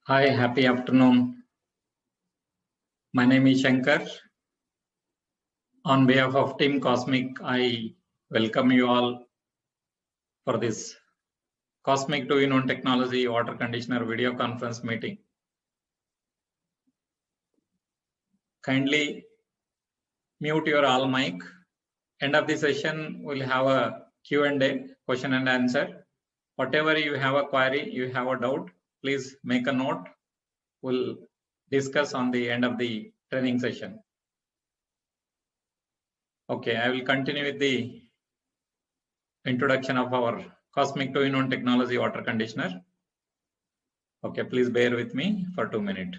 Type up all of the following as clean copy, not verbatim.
Hi, happy afternoon. My name is Shankar. On behalf of Team Cosmic, I welcome you all for this Cosmic 2-in-1 Technology Water Conditioner video conference meeting. Kindly mute your all mic. End of the session, we'll have a Q&A, question and answer. Whatever you have a query, you have a doubt, please make a note. We'll discuss on the end of the training session. Okay, I will continue with the introduction of our Cosmic 2-in-1 Technology Water Conditioner. Okay, please bear with me for 2 minutes.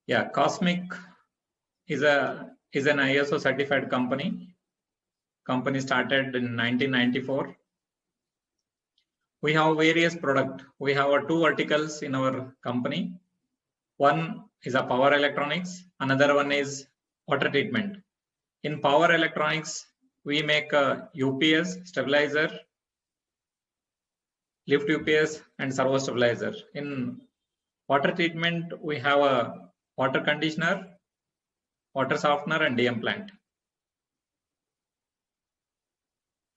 Yeah, Cosmic is an ISO certified company. Company started in 1994. We have various products. We have two verticals in our company. One is a power electronics. Another one is water treatment. In power electronics, we make a UPS, stabilizer, lift UPS, and servo stabilizer. In water treatment, we have a water conditioner, water softener, and DM plant.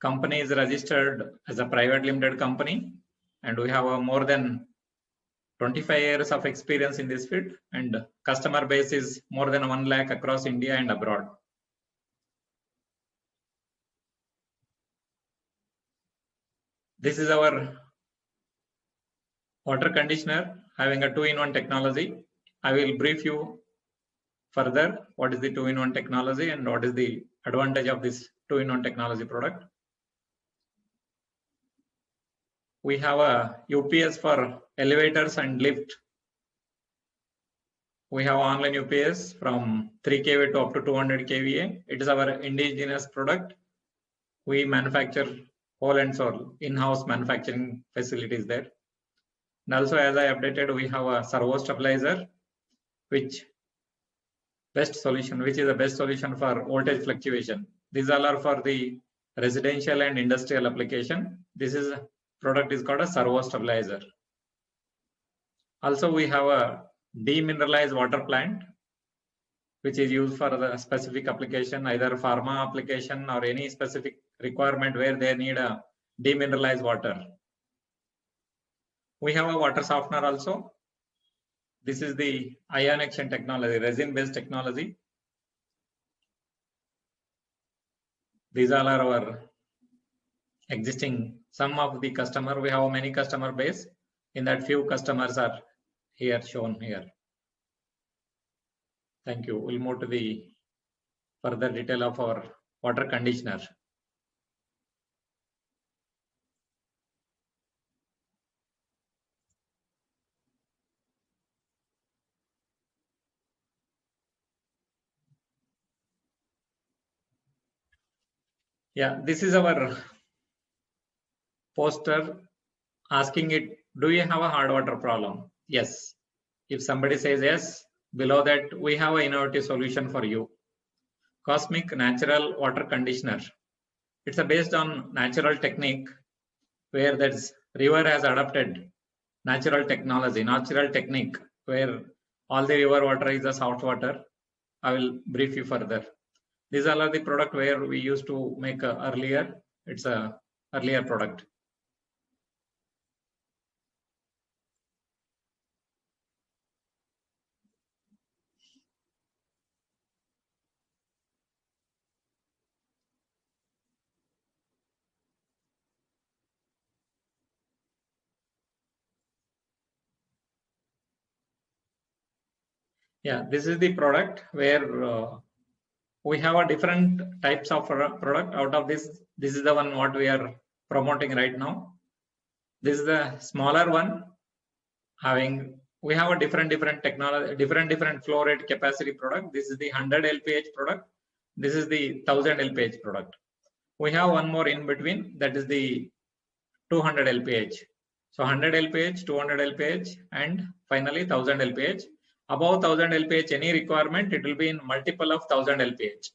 Company is registered as a private limited company, and we have more than 25 years of experience in this field, and customer base is more than 1 lakh across India and abroad. This is our water conditioner having a 2-in-1 technology. I will brief you further what is the 2-in-1 technology and what is the advantage of this 2-in-1 technology product. We have a UPS for elevators and lift. We have online UPS from 3 kVA to up to 200 kVA. It is our indigenous product. We manufacture whole and soul, in-house manufacturing facilities there. And also, as I updated, we have a servo stabilizer, which is the best solution for voltage fluctuation. These all are for the residential and industrial application. This product is called a servo stabilizer. Also, we have a demineralized water plant, which is used for the specific application, either pharma application or any specific requirement where they need a demineralized water. We have a water softener also. This is the ion exchange technology, resin-based technology. These all are our existing, some of the customer. We have many customer base. In that, few customers are here shown here. Thank you. We'll move to the further detail of our water conditioner. Yeah, this is our poster asking it, do you have a hard water problem? Yes. If somebody says yes, below that we have an innovative solution for you. Cosmic natural water conditioner. It's based on natural technique where that river has adopted natural technology, natural technique where all the river water is a salt water. I will brief you further. These are the product where we used to make earlier. It's a earlier product. Yeah, this is the product where we have a different types of product. Out of this is the one what we are promoting right now. This is the smaller one having we have a different technology, different flow rate capacity product. This is the 100 LPH product. This is the 1000 LPH product. We have one more in between, that is the 200 LPH. So 100 LPH, 200 LPH, and finally 1000 LPH. Above 1000 LPH, any requirement, it will be in multiple of 1000 LPH.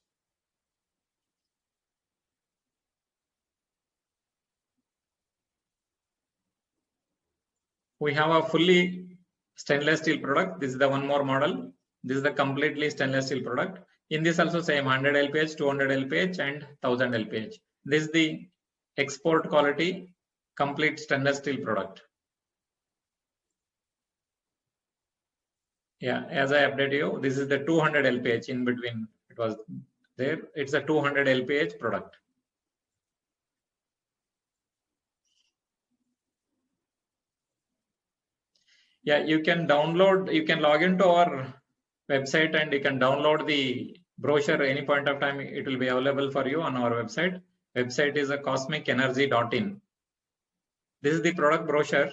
We have a fully stainless steel product. This is the one more model. This is the completely stainless steel product. In this also same 100 LPH, 200 LPH, and 1000 LPH. This is the export quality complete stainless steel product. Yeah, as I update you, this is the 200 LPH in between. It was there. It's a 200 LPH product. Yeah, you can download, you can log into our website and you can download the brochure any point of time. It will be available for you on our website. Website is a cosmicenergy.in. This is the product brochure.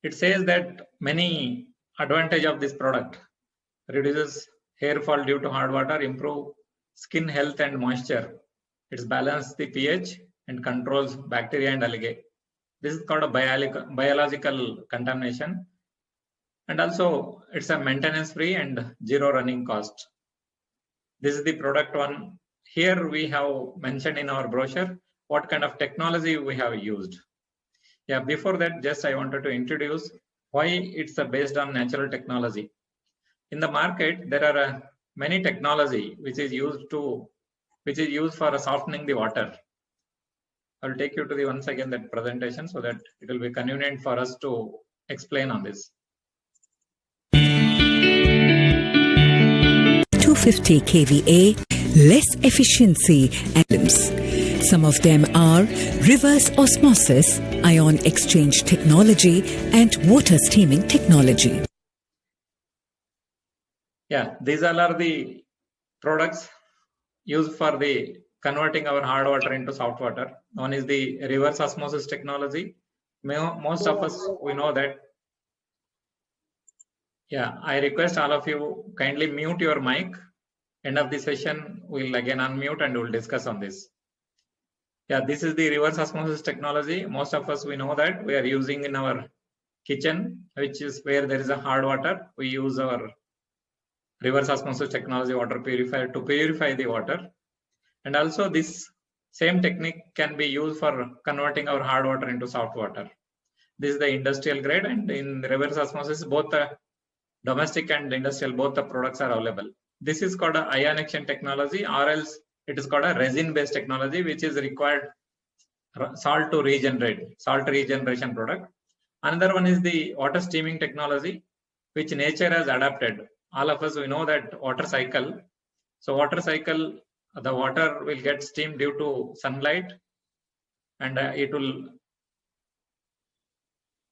It says that many advantage of this product: reduces hair fall due to hard water, improve skin health and moisture. It's balance the pH and controls bacteria and algae. This is called a biological contamination. And also it's a maintenance free and zero running cost. This is the product one. Here we have mentioned in our brochure what kind of technology we have used. Yeah, before that, just I wanted to introduce why it's based on natural technology. In the market, there are many technology which is used for softening the water. I will take you to the once again that presentation so that it will be convenient for us to explain on this. 250 kVA, less efficiency elements. Some of them are reverse osmosis, ion exchange technology, and water steaming technology. Yeah, these all are the products used for the converting our hard water into soft water. One is the reverse osmosis technology. Most of us, we know that. Yeah, I request all of you kindly mute your mic. End of the session, we'll again unmute and we'll discuss on this. Yeah, this is the reverse osmosis technology. Most of us, we know that we are using in our kitchen, which is where there is a hard water. We use our reverse osmosis technology water purifier to purify the water. And also this same technique can be used for converting our hard water into soft water. This is the industrial grade, and in reverse osmosis, both the domestic and industrial, both the products are available. This is called a ion exchange technology, or else it is called a resin-based technology, which is required salt to regenerate, salt regeneration product. Another one is the water steaming technology, which nature has adapted. All of us, we know that water cycle. So water cycle, the water will get steamed due to sunlight, and it will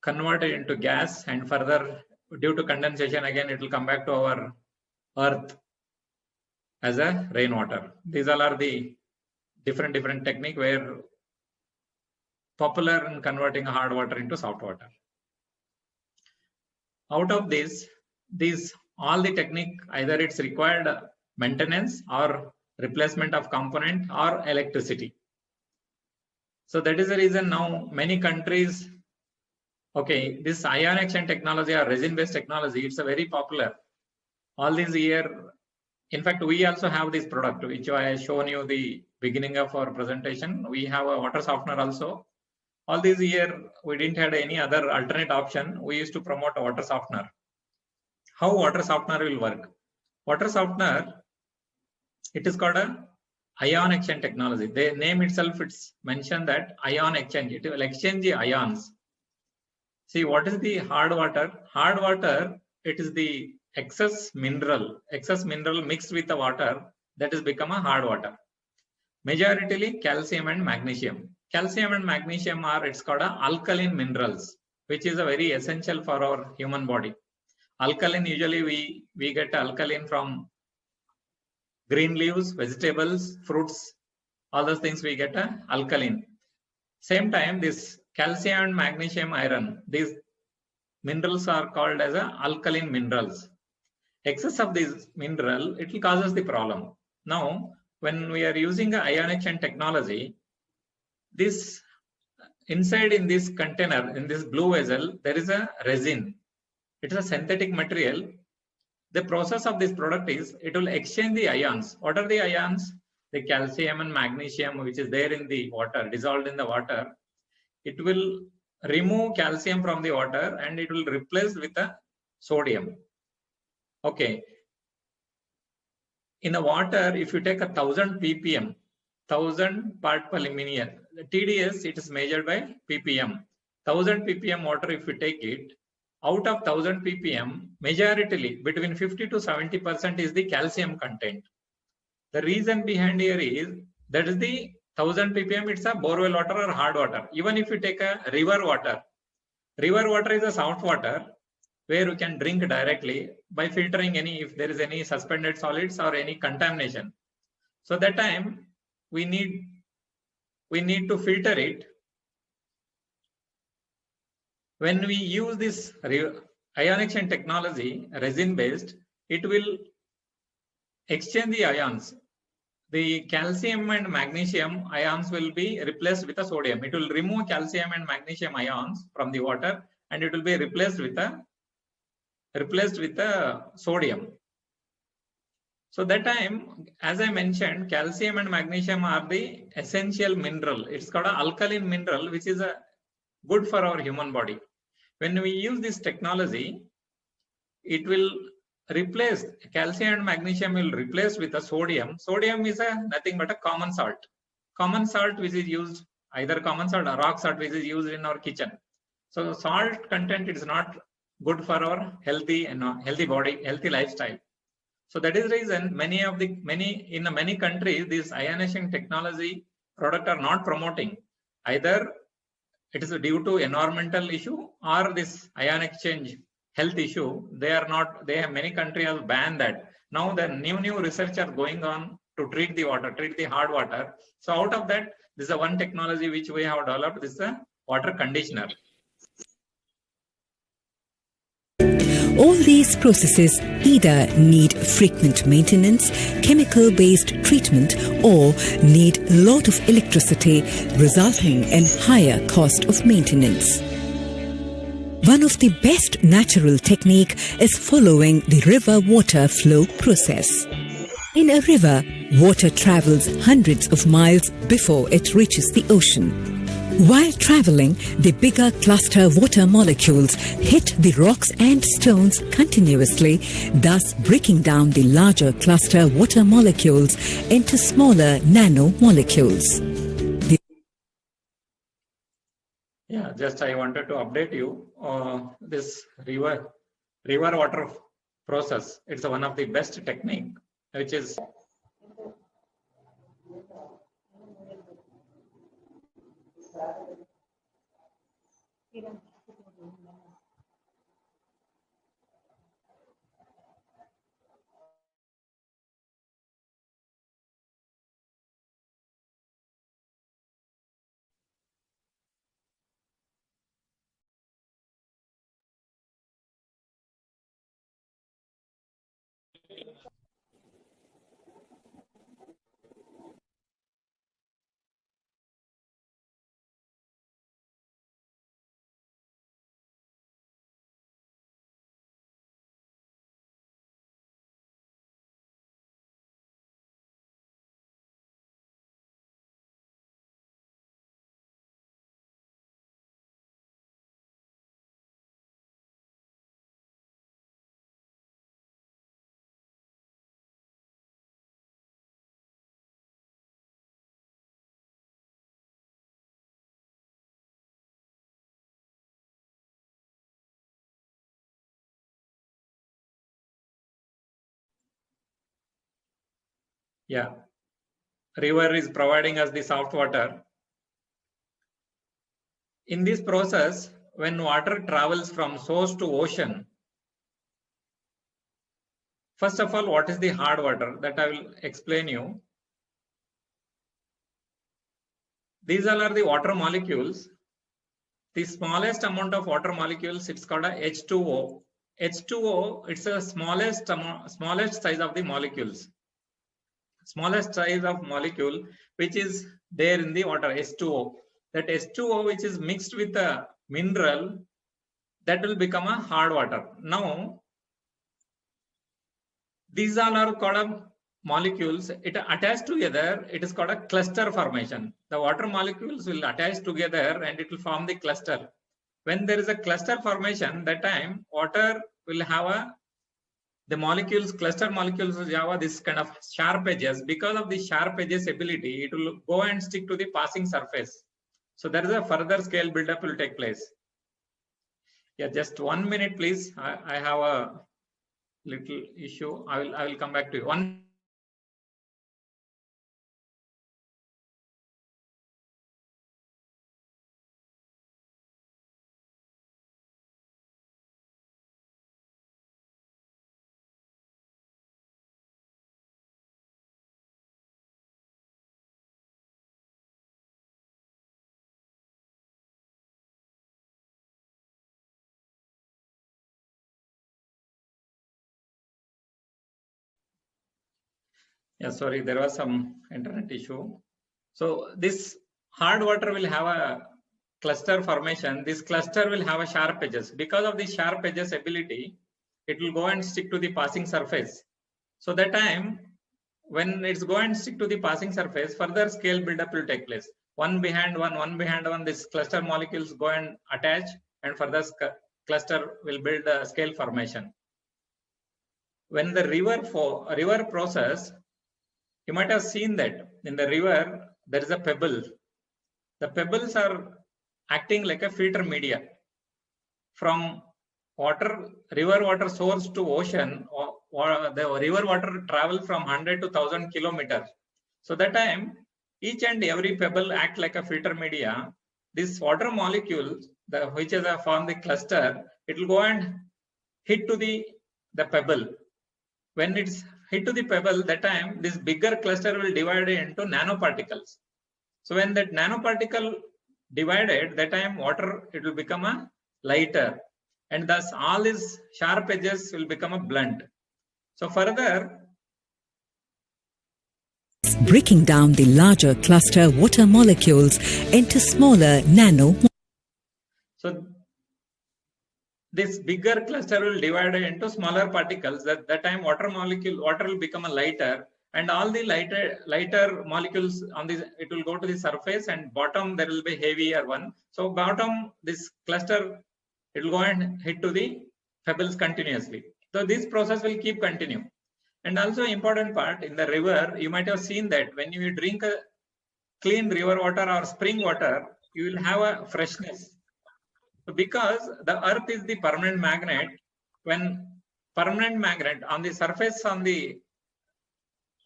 convert it into gas, and further due to condensation, again it will come back to our earth as a rainwater. These all are the different technique where popular in converting hard water into soft water. Out of these all the technique, either it's required maintenance or replacement of component or electricity. So that is the reason now many countries, okay, this ion exchange technology or resin-based technology, it's a very popular. All these year, in fact, we also have this product, which I have shown you the beginning of our presentation. We have a water softener also. All these year, we didn't have any other alternate option. We used to promote a water softener. How water softener will work? Water softener, it is called a ion exchange technology. The name itself, it's mentioned that ion exchange. It will exchange the ions. See, what is the hard water? Hard water, it is the excess mineral mixed with the water that has become a hard water. Majoritarily calcium and magnesium. Calcium and magnesium are, it's called a alkaline minerals, which is a very essential for our human body. Alkaline, usually we get alkaline from green leaves, vegetables, fruits, all those things we get a alkaline. Same time, this calcium and magnesium, iron, these minerals are called as alkaline minerals. Excess of this mineral, it will cause us the problem. Now, when we are using a ion exchange technology, this inside in this container, in this blue vessel, there is a resin. It is a synthetic material. The process of this product is it will exchange the ions. What are the ions? The calcium and magnesium, which is there in the water, dissolved in the water. It will remove calcium from the water and it will replace with a sodium. Okay. In the water, if you take 1,000 ppm, 1,000 part per million, TDS, it is measured by ppm. 1,000 ppm water, if you take it, out of 1,000 ppm, majoritarily between 50 to 70% is the calcium content. The reason behind here is that is the 1,000 ppm, it's a borewell water or hard water. Even if you take a river water is a soft water where you can drink directly by filtering if there is any suspended solids or any contamination. So that time we need to filter it. When we use this ion exchange technology, resin based, it will exchange the ions. The calcium and magnesium ions will be replaced with a sodium. It will remove calcium and magnesium ions from the water and it will be replaced with a sodium. So that time, as I mentioned, calcium and magnesium are the essential mineral. It's called an alkaline mineral, which is good for our human body. When we use this technology, it will replace calcium and magnesium will replace with a sodium. Sodium is nothing but a common salt. Common salt which is used, either common salt or rock salt which is used in our kitchen. So salt content is not good for our healthy body, healthy lifestyle. So that is the reason in many countries this ionization technology product are not promoting. Either it is due to environmental issue or this ion exchange health issue. Many countries have banned that. Now the new research are going on to treat the water, treat the hard water. So out of that, this is one technology which we have developed. This is a water conditioner. All these processes either need frequent maintenance, chemical-based treatment, or need a lot of electricity, resulting in higher cost of maintenance. One of the best natural technique is following the river water flow process. In a river, water travels hundreds of miles before it reaches the ocean. While traveling, the bigger cluster water molecules hit the rocks and stones continuously, thus breaking down the larger cluster water molecules into smaller nanomolecules. Yeah, just I wanted to update you. This river water process, it's one of the best technique, which is river is providing us the soft water. In this process, when water travels from source to ocean, first of all, what is the hard water? That I will explain you. These all are the water molecules. the smallest amount of water molecules, it's called a H2O. H2O, it's the smallest size of the molecules. Smallest size of molecule which is there in the water, H2O. That H2O which is mixed with a mineral, that will become a hard water. Now, these all are called molecules. It attach together, it is called a cluster formation. The water molecules will attach together and it will form the cluster. When there is a cluster formation, that time water will have the molecules, cluster molecules will have this kind of sharp edges. Because of the sharp edges ability, it will go and stick to the passing surface. So there is a further scale buildup will take place. Yeah, just 1 minute, please. I have a little issue. I will come back to you. One. Yeah, sorry, there was some internet issue. So this hard water will have a cluster formation. This cluster will have a sharp edges. Because of the sharp edges ability, it will go and stick to the passing surface. So that time, when it's go and stick to the passing surface, further scale buildup will take place. One behind one, this cluster molecules go and attach, and further cluster will build a scale formation. When the river process, you might have seen that in the river, there is a pebble. The pebbles are acting like a filter media. From river water source to ocean, or the river water travel from 100 to 1000 kilometers. So that time, each and every pebble act like a filter media. This water molecule, which is form the cluster, it will go and hit to the pebble. When it's hit to the pebble, that time this bigger cluster will divide into nanoparticles. So when that nanoparticle divided, that time water, it will become a lighter, and thus all these sharp edges will become a blunt. So further, breaking down the larger cluster water molecules into smaller nano. So this bigger cluster will divide into smaller particles. That time water will become a lighter, and all the lighter molecules on this, it will go to the surface, and bottom there will be heavier one. So bottom, this cluster, it will go and hit to the pebbles continuously. So this process will keep continue. And also important part, in the river, you might have seen that when you drink a clean river water or spring water, you will have a freshness. Because the earth is the permanent magnet, when permanent magnet on the surface of the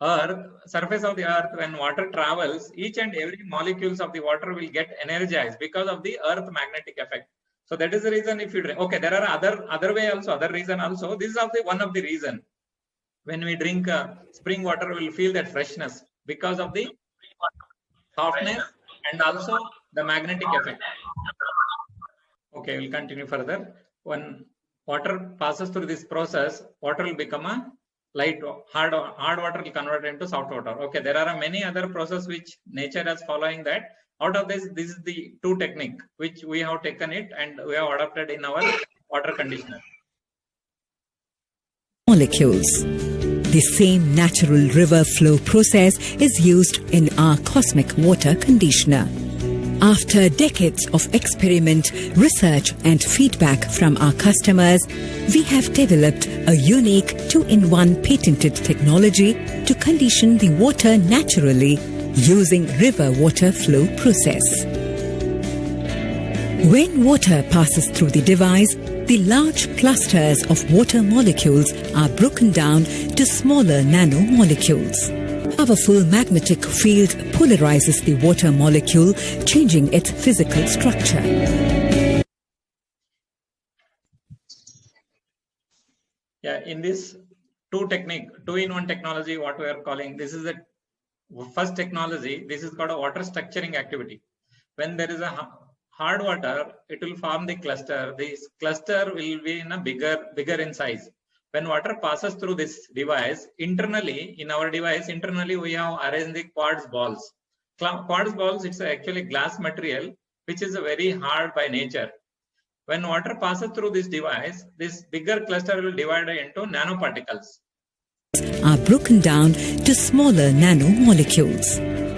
earth, when water travels, each and every molecules of the water will get energized because of the earth magnetic effect. So that is the reason if you drink, okay, there are other reason also. This is one of the reason. When we drink spring water, we will feel that freshness because of the softness and also the magnetic effect. Okay, we'll continue further. When water passes through this process, water will become a hard water will convert into soft water. Okay, there are many other processes which nature is following that. Out of this is the two technique which we have taken it and we have adopted in our water conditioner. Molecules. The same natural river flow process is used in our cosmic water conditioner. After decades of experiment, research and feedback from our customers, we have developed a unique 2-in-1 patented technology to condition the water naturally using river water flow process. When water passes through the device, the large clusters of water molecules are broken down to smaller nanomolecules. Powerful magnetic field polarizes the water molecule, changing its physical structure. Yeah, in this 2-in-1 technology, what we are calling, this is the first technology. This is called a water structuring activity. When there is a hard water, it will form the cluster. This cluster will be in a bigger in size. When water passes through this device, internally in our device, internally we have arranged the quartz balls. Quartz balls, it's actually glass material, which is very hard by nature. When water passes through this device, this bigger cluster will divide into nanoparticles. Are broken down to smaller nanomolecules.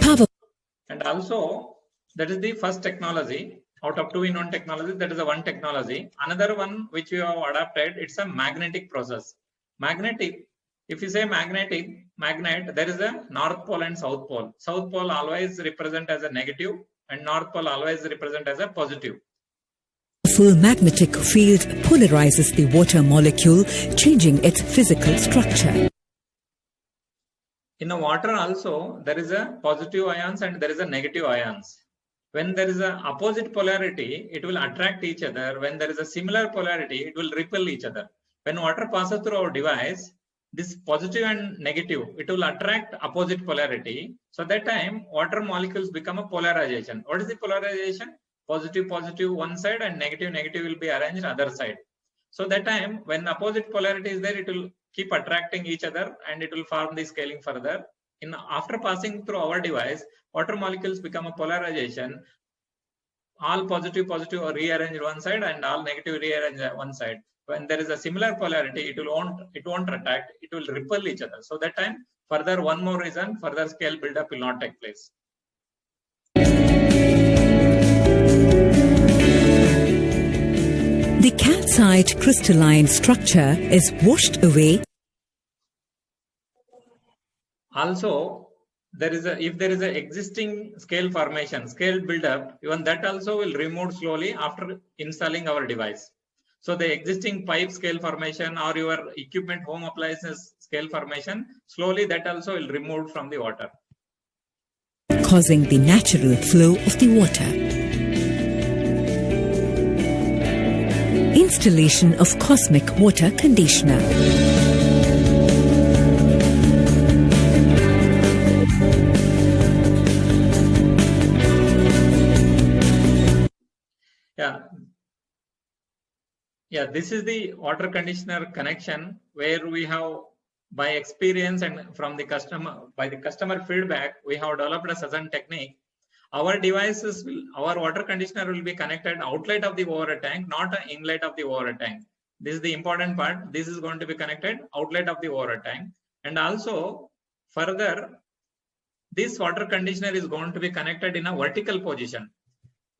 Power. And also, that is the first technology. Out of 2-in-1 technology, that is the one technology. Another one which we have adapted, it's a magnetic process. Magnetic, if you say magnet, there is a North Pole and South Pole. South Pole always represent as a negative and North Pole always represent as a positive. Full magnetic field polarizes the water molecule, changing its physical structure. In the water also, there is a positive ions and there is a negative ions. When there is an opposite polarity, it will attract each other. When there is a similar polarity, it will repel each other. When water passes through our device, this positive and negative, it will attract opposite polarity. So that time, water molecules become a polarization. What is the polarization? Positive, positive one side and negative, negative will be arranged other side. So that time, when opposite polarity is there, it will keep attracting each other and it will form the scaling further. After passing through our device, water molecules become a polarization. All positive are rearranged one side and all negative rearranged one side. When there is a similar polarity, it won't attract, it will repel each other. So that time, further one more reason, further scale buildup will not take place. The calcite crystalline structure is washed away. Also, if there is a existing scale formation, scale buildup, even that also will remove slowly after installing our device. So the existing pipe scale formation or your equipment home appliances scale formation, slowly that also will remove from the water, causing the natural flow of the water. Installation of Cosmic Water Conditioner. Yeah, this is the water conditioner connection where we have, by experience and from the customer feedback, we have developed a certain technique. Our devices our water conditioner will be connected outlet of the overhead tank, not an inlet of the overhead tank. This is the important part. This is going to be connected outlet of the overhead tank. And also further, this water conditioner is going to be connected in a vertical position.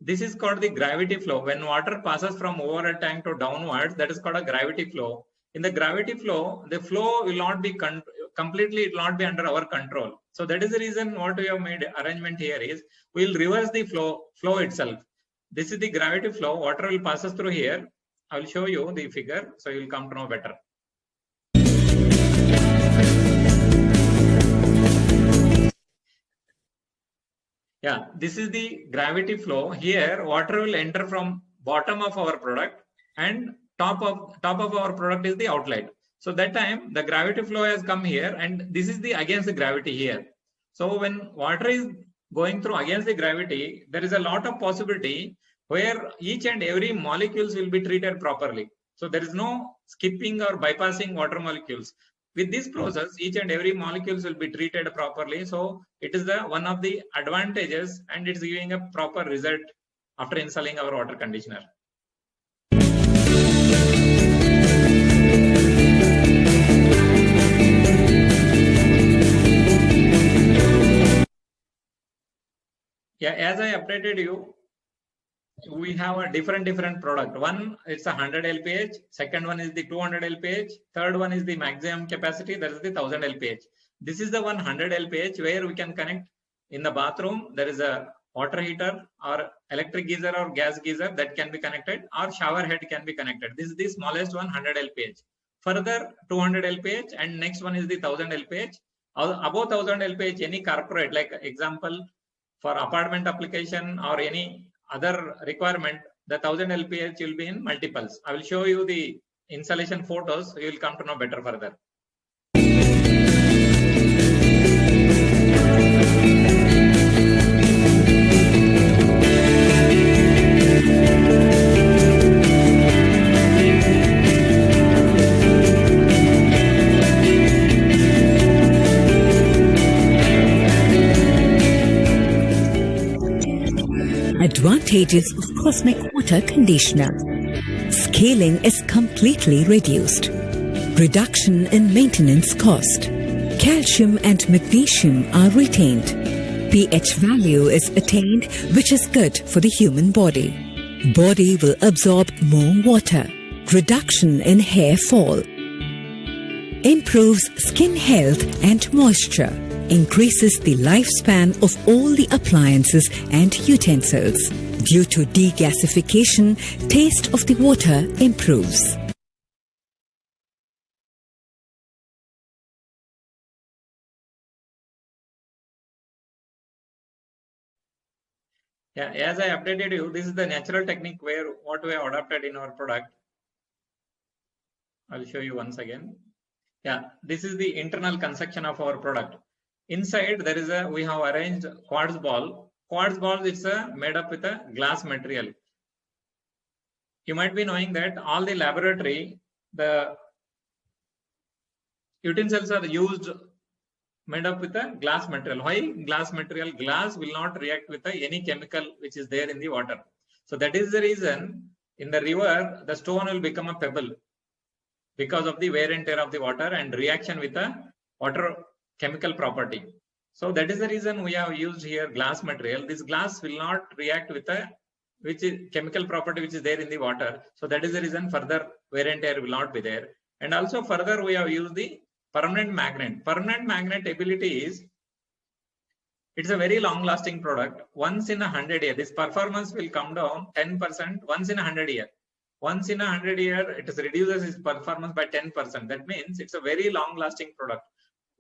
This is called the gravity flow. When water passes from overhead tank to downwards, that is called a gravity flow. In the gravity flow, the flow will not be completely, it will not be under our control. So that is the reason what we have made arrangement here is, we will reverse the flow itself. This is the gravity flow. Water will passes through here. I will show you the figure, so you will come to know better. Yeah, this is the gravity flow. Here, water will enter from bottom of our product and top of our product is the outlet. So that time the gravity flow has come here and this is the against the gravity here. So when water is going through against the gravity, there is a lot of possibility where each and every molecules will be treated properly. So there is no skipping or bypassing water molecules. With this process, each and every molecules will be treated properly. So it is one of the advantages and it's giving a proper result after installing our water conditioner. Yeah, as I updated you, we have a different product. One, it's a 100 LPH. Second one is the 200 LPH. Third one is the maximum capacity, that is the 1000 LPH. This is the 100 LPH where we can connect in the bathroom. There is a water heater or electric geyser or gas geyser that can be connected, or shower head can be connected. This is the smallest one, 100 LPH. Further 200 LPH and next one is the 1000 LPH. Above 1000 LPH, any corporate, like example for apartment application or any other requirement, the 1000 LPH will be in multiples. I will show you the installation photos. You will come to know better further. Advantages of Cosmic Water Conditioner. Scaling is completely reduced. Reduction in maintenance cost. Calcium and magnesium are retained. pH value is attained, which is good for the human body. Body will absorb more water. Reduction in hair fall. Improves skin health and moisture. Increases the lifespan of all the appliances and utensils. Due to degasification, taste of the water improves. Yeah, as I updated you, this is the natural technique where what we have adopted in our product. I'll show you once again. Yeah, this is the internal construction of our product. Inside there is we have arranged quartz ball. Quartz ball is made up with a glass material. You might be knowing that all the laboratory, the utensils are used made up with a glass material. Why glass material? Glass will not react with any chemical which is there in the water. So that is the reason in the river, the stone will become a pebble because of the wear and tear of the water and reaction with the water chemical property. So that is the reason we have used here glass material. This glass will not react with a chemical property which is there in the water. So that is the reason further wear and tear will not be there. And also further we have used the permanent magnet. Permanent magnet ability is, it's a very long lasting product. Once in 100 years, this performance will come down 10% once in 100 years. Once in 100 years, it reduces its performance by 10%. That means it's a very long lasting product.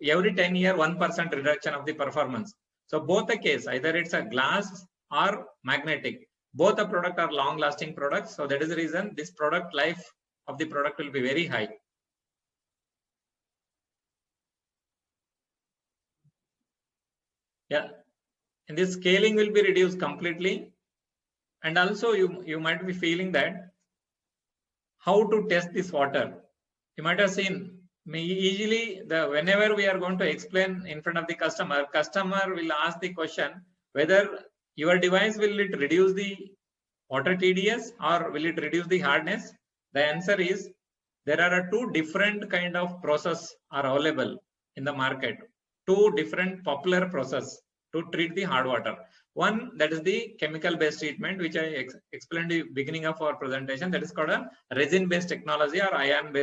Every 10 years, 1% reduction of the performance. So both the case, either it's a glass or magnetic, both the product are long lasting products. So that is the reason this product life of the product will be very high. Yeah, and this scaling will be reduced completely. And also you might be feeling that how to test this water. You might have seen easily whenever we are going to explain in front of the customer will ask the question whether your device will it reduce the water TDS or will it reduce the hardness. The answer is there are two different kind of process are available in the market. Two different popular process to treat the hard water. One, that is the chemical based treatment, which I explained in the beginning of our presentation. That is called a resin based technology or ion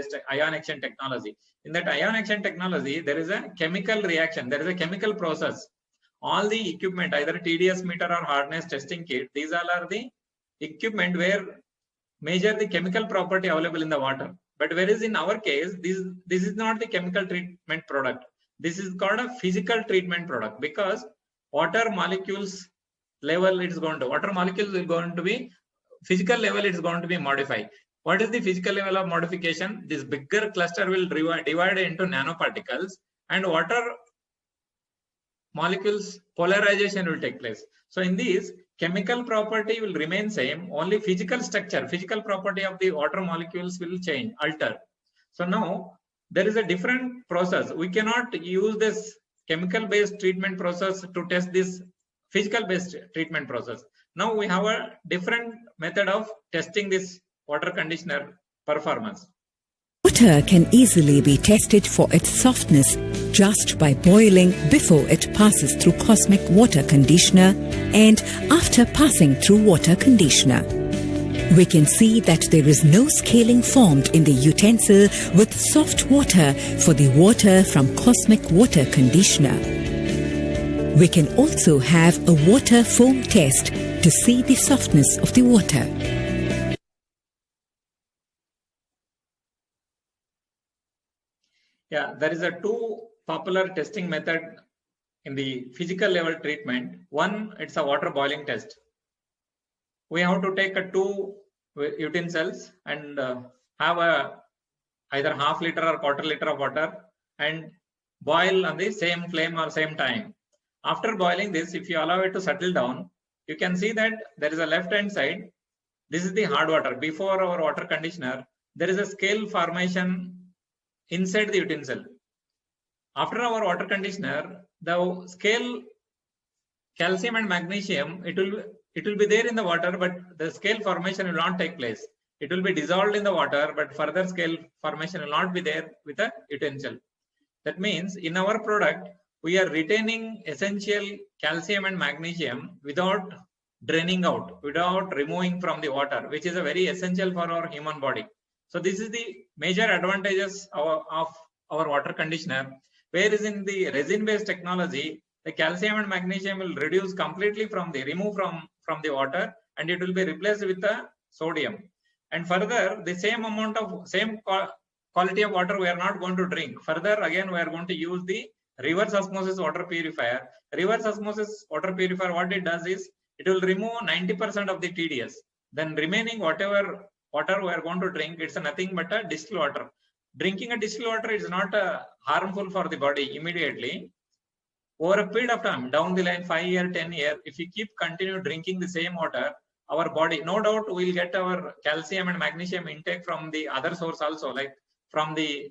action technology. In that ion action technology, there is a chemical reaction. There is a chemical process. All the equipment, either TDS meter or hardness testing kit, these all are the equipment where measure the chemical property available in the water. But whereas in our case, this is not the chemical treatment product. This is called a physical treatment product, because water molecules level is going to, water molecules is going to be, physical level is going to be modified. What is the physical level of modification? This bigger cluster will divide into nanoparticles, and water molecules polarization will take place. So in these, chemical property will remain same, only physical structure, physical property of the water molecules will change, alter. So now there is a different process. We cannot use this chemical based treatment process to test this physical based treatment process. Now we have a different method of testing this water conditioner performance. Water can easily be tested for its softness just by boiling before it passes through Cosmic Water Conditioner and after passing through water conditioner. We can see that there is no scaling formed in the utensil with soft water for the water from Cosmic Water Conditioner. We can also have a water foam test to see the softness of the water. Yeah, there is a two popular testing method in the physical level treatment. One, it's a water boiling test. We have to take two utensils and have either half liter or quarter liter of water and boil on the same flame or same time. After boiling this, if you allow it to settle down, you can see that there is a left hand side. This is the hard water. Before our water conditioner, there is a scale formation inside the utensil. After our water conditioner, the scale calcium and magnesium, it will it will be there in the water, but the scale formation will not take place. It will be dissolved in the water, but further scale formation will not be there with a utensil. That means in our product, we are retaining essential calcium and magnesium without draining out, without removing from the water, which is a very essential for our human body. So this is the major advantages of our water conditioner. Whereas in the resin-based technology, the calcium and magnesium will reduce completely remove from the water, and it will be replaced with the sodium. And further, the same quality of water we are not going to drink. Further, again, we are going to use the reverse osmosis water purifier. Reverse osmosis water purifier, what it does is, it will remove 90% of the TDS. Then remaining whatever water we are going to drink, it's nothing but a distilled water. Drinking a distilled water is not harmful for the body immediately. Over a period of time, down the line, 5 years, 10 years, if we continue drinking the same water, our body, no doubt, will get our calcium and magnesium intake from the other source also, like from the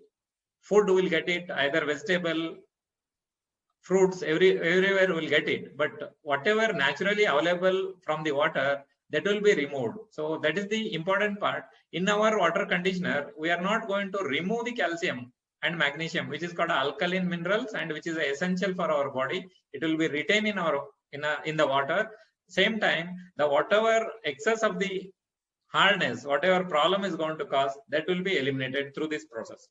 food we'll get it, either vegetable, fruits, everywhere we'll get it. But whatever naturally available from the water, that will be removed. So that is the important part. In our water conditioner, we are not going to remove the calcium and magnesium, which is called alkaline minerals and which is essential for our body. It will be retained in the water. Same time, the whatever excess of the hardness, whatever problem is going to cause, that will be eliminated through this process.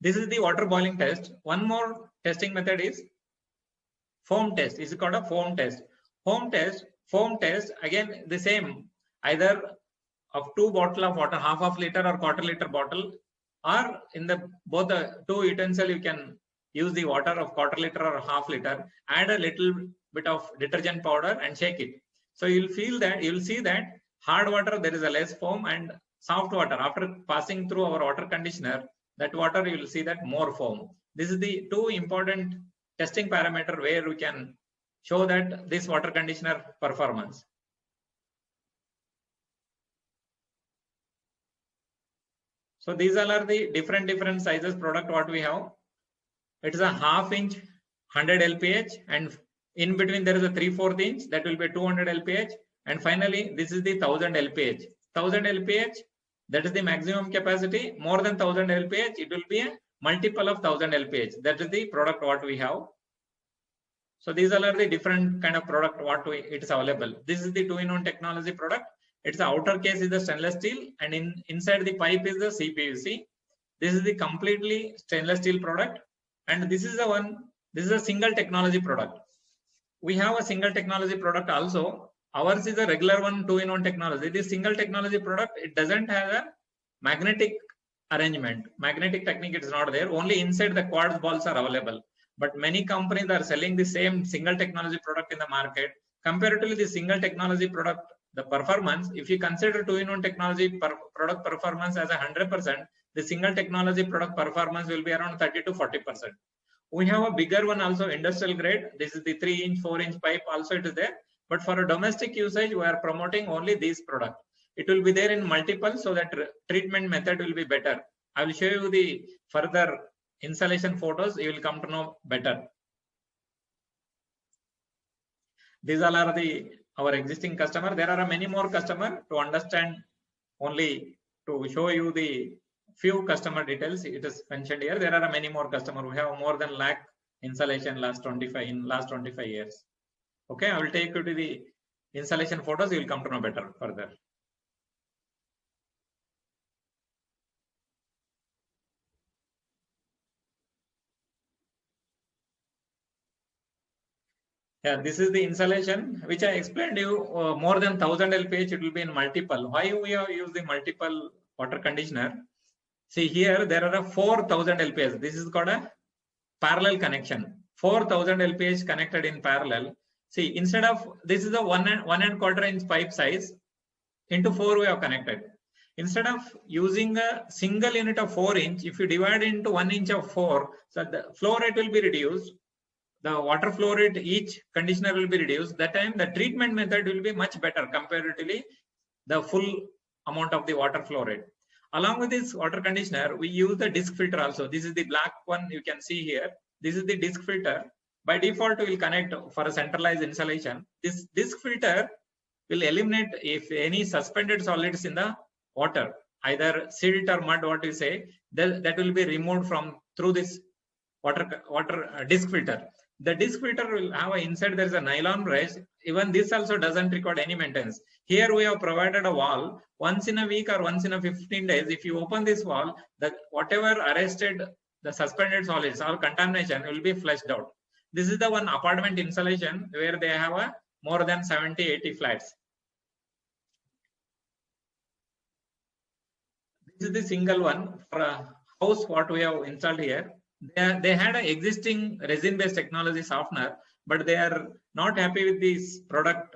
This is the water boiling test. One more testing method is foam test. This is called a foam test. Foam test, again the same, either of 2 bottles of water, half of liter or quarter liter bottle, or in both the 2 utensils, you can use the water of quarter liter or half liter, add a little bit of detergent powder and shake it. So you'll see that hard water, there is a less foam, and soft water, after passing through our water conditioner, that water you will see that more foam. This is the 2 important testing parameter where we can show that this water conditioner performance. So these all are the different sizes product what we have. It is a 1/2 inch 100 LPH, and in between there is a 3/4 inch, that will be 200 LPH, and finally this is the 1000 LPH. 1000 LPH, that is the maximum capacity. More than 1000 LPH, it will be a multiple of 1000 LPH. That is the product what we have. So these all are the different kind of product it is available. This is the 2-in-1 technology product. Its outer case is the stainless steel, and inside the pipe is the CPVC. This is the completely stainless steel product, and this is a single technology product. We have a single technology product also. Ours is a regular 2-in-1 technology. This single technology product, it doesn't have a magnetic arrangement. Magnetic technique is not there. Only inside the quartz balls are available. But many companies are selling the same single technology product in the market. Comparatively, the single technology product, the performance, if you consider 2-in-1 technology product performance as 100%, the single technology product performance will be around 30 to 40%. We have a bigger one also, industrial grade. This is the 3-inch, 4-inch pipe also it is there. But for a domestic usage, we are promoting only these products. It will be there in multiple, so that treatment method will be better. I will show you the further installation photos. You will come to know better. These all are our existing customer. There are many more customers. To understand, only to show you the few customer details, it is mentioned here. There are many more customers. We have more than 1 lakh installation in last 25 years. Okay, I will take you to the installation photos. You will come to know better further. Yeah, this is the installation which I explained you. More than 1000 LPH, it will be in multiple. Why we have used the multiple water conditioner? See here, there are 4000 LPH. This is called a parallel connection. 4000 LPH connected in parallel. See, instead of, this is a 1.25 inch pipe size, into 4 we have connected. Instead of using a single unit of 4 inch, if you divide into 1 inch of 4, so the flow rate will be reduced. The water flow rate, each conditioner will be reduced. That time the treatment method will be much better comparatively the full amount of the water flow rate. Along with this water conditioner, we use the disc filter also. This is the black one you can see here. This is the disc filter. By default, we will connect for a centralized installation. This disc filter will eliminate if any suspended solids in the water, either silt or mud, what you say, that will be removed from through this water disc filter. The disc filter will have inside there is a nylon brush. Even this also doesn't require any maintenance. Here we have provided a valve. Once in a week or once in a 15 days, if you open this valve, that whatever arrested the suspended solids or contamination will be flushed out. This is the one apartment installation where they have a more than 70-80 flats. This is the single one for a house what we have installed here. They had an existing resin-based technology softener, but they are not happy with this product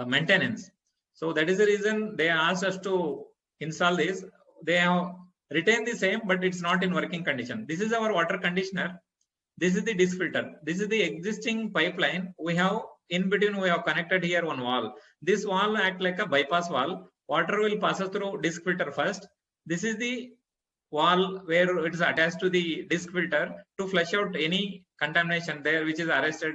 maintenance. So that is the reason they asked us to install this. They have retained the same, but it's not in working condition. This is our water conditioner. This is the disc filter. This is the existing pipeline. We have in between, we have connected here one valve. This valve acts like a bypass valve. Water will pass through disc filter first. This is the valve where it is attached to the disc filter to flush out any contamination there which is arrested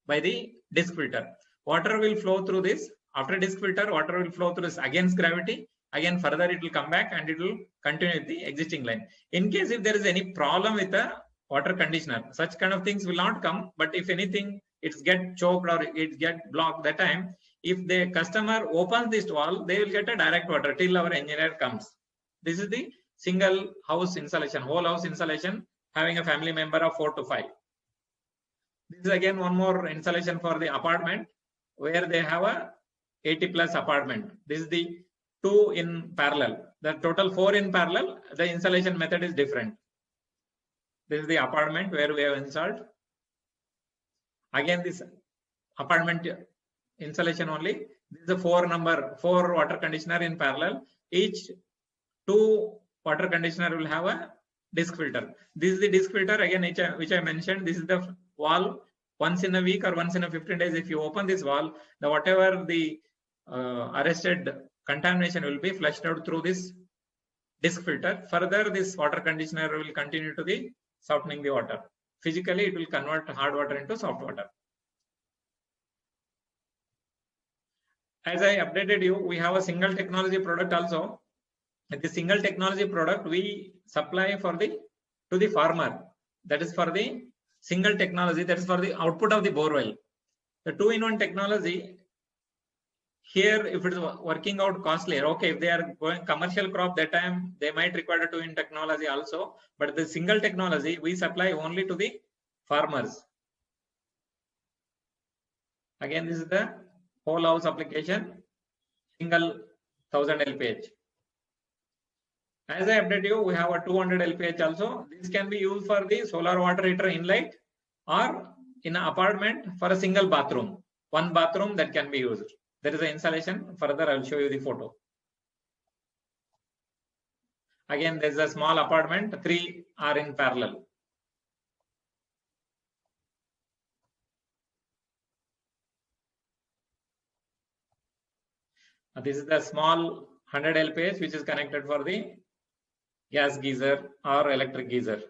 by the disc filter. Water will flow through this. After disc filter, water will flow through this against gravity. Again, further it will come back and it will continue with the existing line. In case if there is any problem with the water conditioner, such kind of things will not come. But if anything, it's get choked or it get blocked, that time, if the customer opens this valve, they will get a direct water till our engineer comes. This is the single house installation, whole house installation, having a family member of 4 to 5. This is again one more installation for the apartment where they have a 80 plus apartment. This is the 2 in parallel. The total 4 in parallel. The installation method is different. This is the apartment where we have installed. Again, this apartment installation only. This is a 4 water conditioner in parallel. Each 2 water conditioner will have a disc filter. This is the disc filter again, which I mentioned. This is the valve. Once in a week or once in a 15 days, if you open this valve, the whatever the arrested contamination will be flushed out through this disc filter. Further, this water conditioner will continue to the softening the water. Physically, it will convert hard water into soft water. As I updated you, we have a single technology product also. The single technology product we supply to the farmer. That is for the single technology. That is for the output of the borewell. The 2-in-1 technology. Here, if it is working out costly, okay, if they are going commercial crop, that time they might require a 2-in technology also. But the single technology we supply only to the farmers. Again, this is the whole house application, single 1000 LPH. As I update you, we have a 200 LPH also. This can be used for the solar water heater inlet or in an apartment for a single bathroom. One bathroom that can be used. There is an installation. Further, I will show you the photo. Again, there is a small apartment. 3 are in parallel. This is the small 100 LPH which is connected for the gas geyser or electric geyser.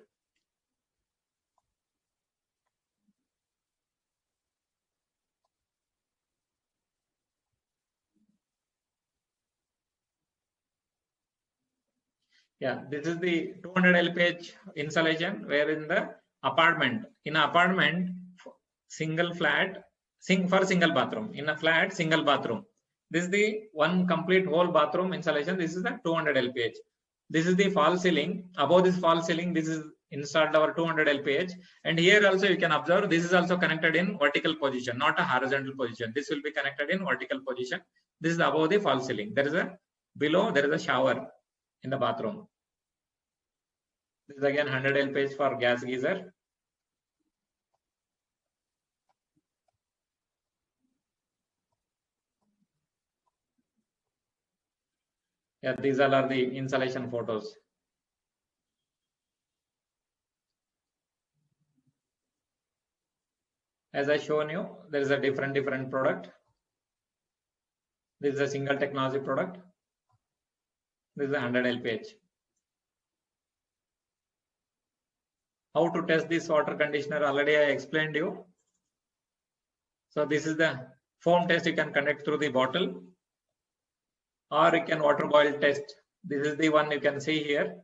Yeah, this is the 200 LPH installation where in the apartment, single flat, for single bathroom, in a flat, single bathroom. This is the one complete whole bathroom installation. This is the 200 LPH. This is the fall ceiling. Above this fall ceiling, this is installed our 200 LPH. And here also you can observe this is also connected in vertical position, not a horizontal position. This will be connected in vertical position. This is above the fall ceiling. Below there is a shower in the bathroom. This is again 100 LPH for gas geyser. Yeah, these all are the installation photos. As I shown you, there is a different product. This is a single technology product. This is a 100 LPH. How to test this water conditioner already I explained you. So this is the Foam test you can conduct through the bottle, or you can water boil test. This is the one you can see here.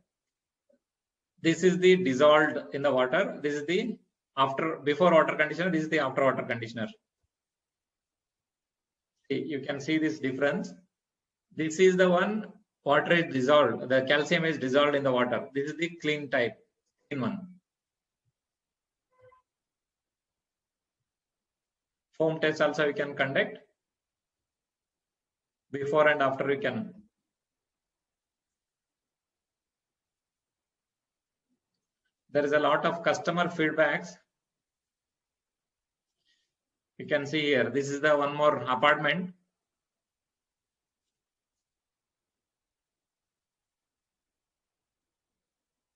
This is the dissolved in the water. This is the before water conditioner. This is the after water conditioner. You can see this difference. This is the one water is dissolved. The calcium is dissolved in the water. This is the clean type, clean one. Foam test also you can conduct. Before and after you can. There is a lot of customer feedbacks. You can see here, this is the one more apartment.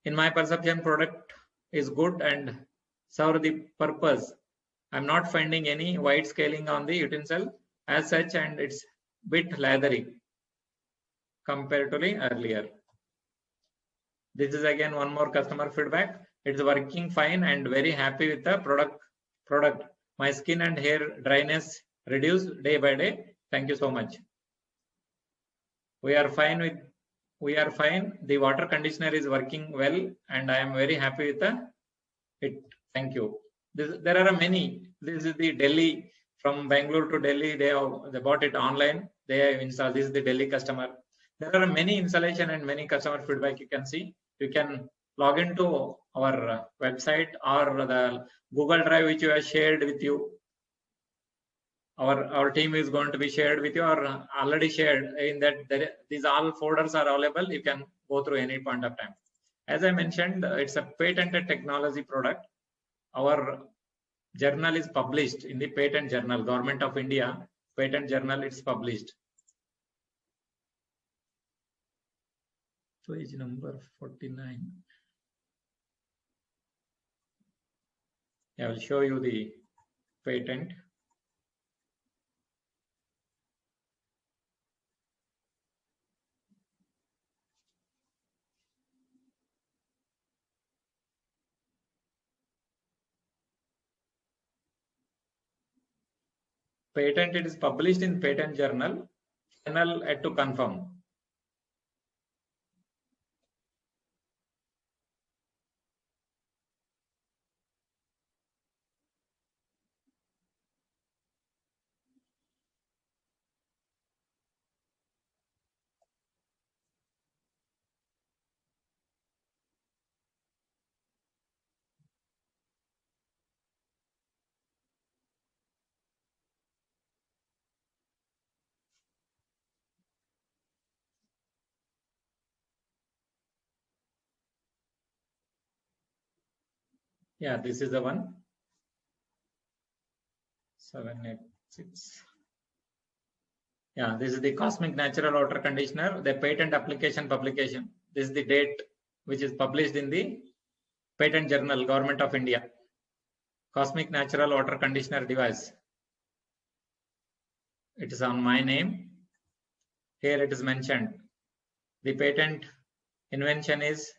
In my perception, product is good and serve the purpose. I'm not finding any white scaling on the utensil as such, and it's bit leathery compared to the earlier. This is again one more customer feedback. It's working fine and very happy with the product. My skin and hair dryness reduced day by day. Thank you so much. We are fine. The water conditioner is working well, and I am very happy with it. Thank you. There are many. This is the Delhi, from Bangalore to Delhi. They bought it online. They have installed. This is the Delhi customer. There are many installation and many customer feedback. You can see. You can log into our website or the Google Drive which you have shared with you. Our team is going to be shared with you or already shared. In that, these all folders are available. You can go through any point of time. As I mentioned, it's a patented technology product. Our journal is published in the patent journal, Government of India patent journal. It's published. Page number 49. I will show you the patent. Patent, it is published in patent journal. Journal had to confirm. Yeah, this is the one. 786. Yeah, this is the Cosmic Natural Water Conditioner, the patent application publication. This is the date which is published in the patent journal, Government of India. Cosmic Natural Water Conditioner device. It is on my name. Here it is mentioned. The patent invention is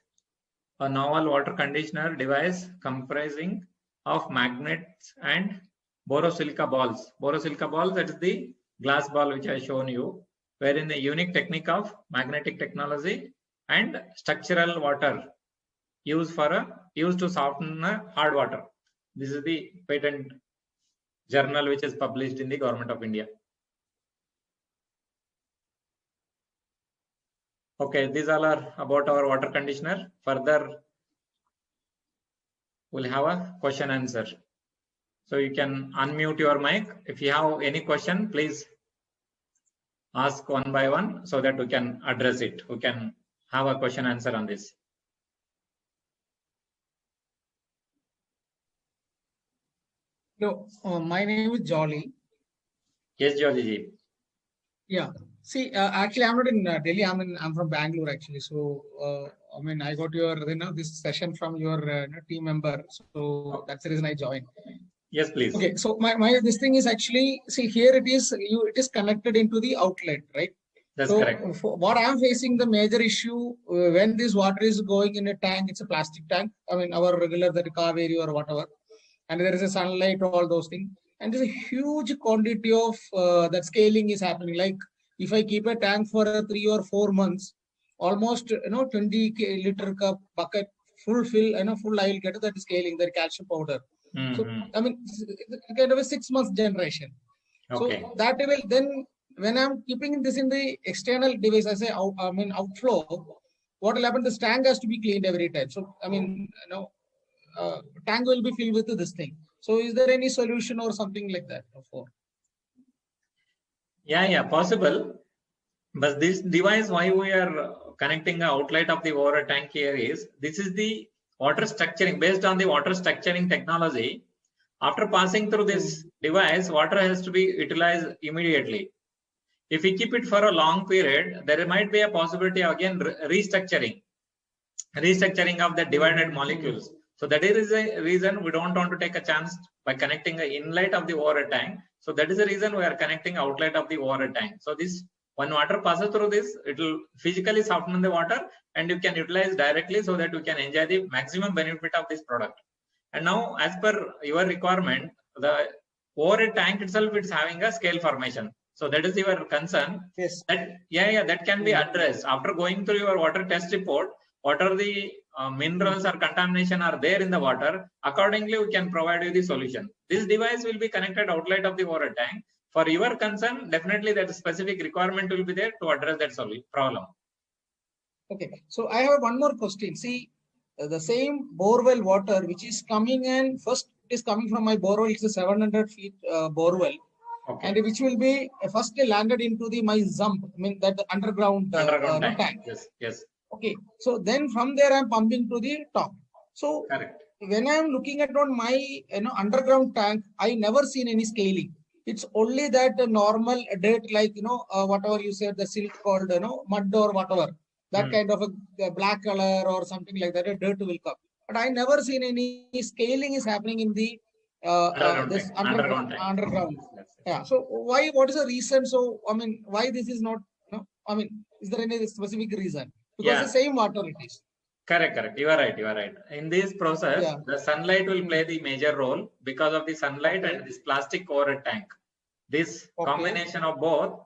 a novel water conditioner device comprising of magnets and borosilica balls. Borosilica balls, that is the glass ball which I have shown you, wherein the unique technique of magnetic technology and structural water used to soften hard water. This is the patent journal which is published in the Government of India. Okay, these all are about our water conditioner. Further, we'll have a question answer. So you can unmute your mic. If you have any question, please ask one by one so that we can address it. We can have a question answer on this. No, my name is Jolly. Yes, Jolly ji. Yeah. See, actually, I'm not in Delhi. I'm from Bangalore actually. So, I mean, I got your this session from your team member. So that's the reason I joined. Yes, please. Okay. So this thing is actually, see here it is connected into the outlet, right? That's so correct. What I'm facing, the major issue when this water is going in a tank, it's a plastic tank. I mean, our regular Kaveri or whatever, and there is a sunlight, all those things. and there's a huge quantity of that scaling is happening. Like if I keep a tank for 3 or 4 months, almost 20 liter cup bucket full fill, full I will get that scaling, that calcium powder. So I mean, it's kind of a 6 months generation. Okay. So that will then, when I'm keeping this in the external device, I say outflow, what will happen? This tank has to be cleaned every time. So I mean, tank will be filled with this thing. So is there any solution or something like that? Yeah, possible. But this device, why we are connecting the outlet of the overhead tank here is, this is the water structuring, based on the water structuring technology. After passing through this device, water has to be utilized immediately. If we keep it for a long period, there might be a possibility of again restructuring of the divided molecules. So that is a reason we don't want to take a chance by connecting the inlet of the overhead tank. So that is the reason we are connecting outlet of the overhead tank. So this, when water passes through this, it will physically soften the water and you can utilize directly, so that you can enjoy the maximum benefit of this product. And now, as per your requirement, the overhead tank itself is having a scale formation. So that is your concern. Yes. That can be addressed after going through your water test report. What are the minerals or contamination are there in the water? Accordingly, we can provide you the solution. This device will be connected outlet of the overhead tank. For your concern, definitely that specific requirement will be there to address that problem. Okay. So I have one more question. See, the same borewell water which is coming, and first it is coming from my borewell. It's a 700 feet borewell. Okay. And which will be firstly landed into my ZUMP, I mean that the underground tank. Yes. Okay. So then from there I'm pumping to the top. So correct. When I'm looking at on my underground tank, I never seen any scaling. It's only that normal dirt, like whatever you said, the silt called mud or whatever, that kind of a black color or something like that, a dirt will come. But I never seen any scaling is happening in the this underground. Yeah. So what is the reason? So I mean, why this is not? I mean, is there any specific reason? Because the same water it is. Correct. You are right. In this process, the sunlight will play the major role because of the sunlight and this plastic overhead tank. This combination of both,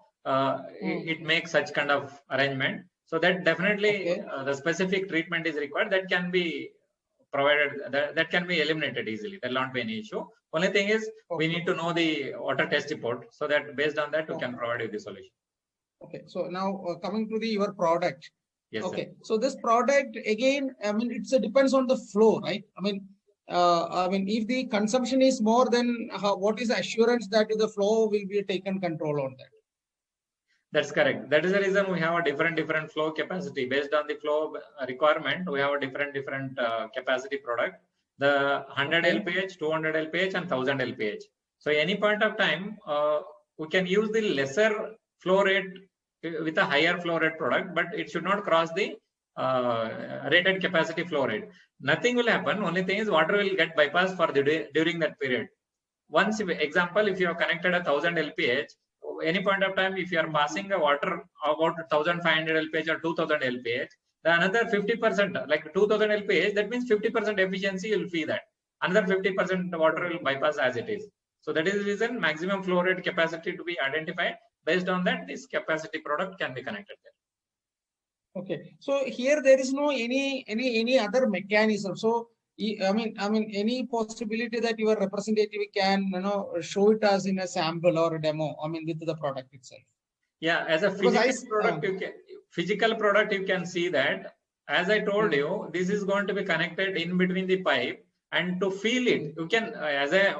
it makes such kind of arrangement. So that definitely the specific treatment is required. That can be provided. That can be eliminated easily. There will not be any issue. Only thing is we need to know the water test report, so that based on that we can provide you the solution. Okay. So now coming to your product. Yes. Okay. Sir. So this product again, I mean, it depends on the flow, right? I mean, if the consumption is more, then what is the assurance that the flow will be taken control on that? That's correct. That is the reason we have a different flow capacity based on the flow requirement. We have a different capacity product. The 100 LPH, 200 LPH, and 1000 LPH. So any point of time, we can use the lesser flow rate with a higher flow rate product, but it should not cross the rated capacity flow rate. Nothing will happen. Only thing is water will get bypassed for during that period. Once, example, if you have connected 1000 LPH, any point of time, if you are passing the water about 1500 LPH or 2000 LPH, the another 50%, like 2000 LPH, that means 50% efficiency you will see that. Another 50% water will bypass as it is. So that is the reason maximum flow rate capacity to be identified. Based on that, this capacity product can be connected there. Okay. So here there is no any other mechanism. So I mean, any possibility that your representative can show it as in a sample or a demo. I mean, with the product itself. Yeah, as a physical product, you can see that. As I told you, this is going to be connected in between the pipe. And to feel it, you can,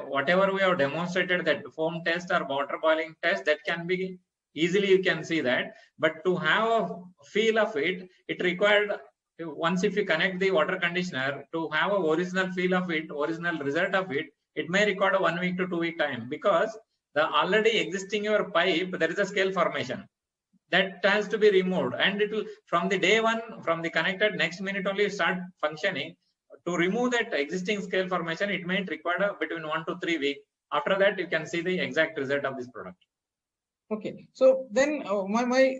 whatever we have demonstrated, that foam test or water boiling test, that can be easily, you can see that. But to have a feel of it, it required, once if you connect the water conditioner, to have a original feel of it, original result of it, it may require a 1 week to 2 week time, because the already existing your pipe, there is a scale formation. That has to be removed, and it will, from the day one, from the connected, next minute only start functioning. To remove that existing scale formation, it might require between 1 to 3 weeks. After that, you can see the exact result of this product. Okay. So then my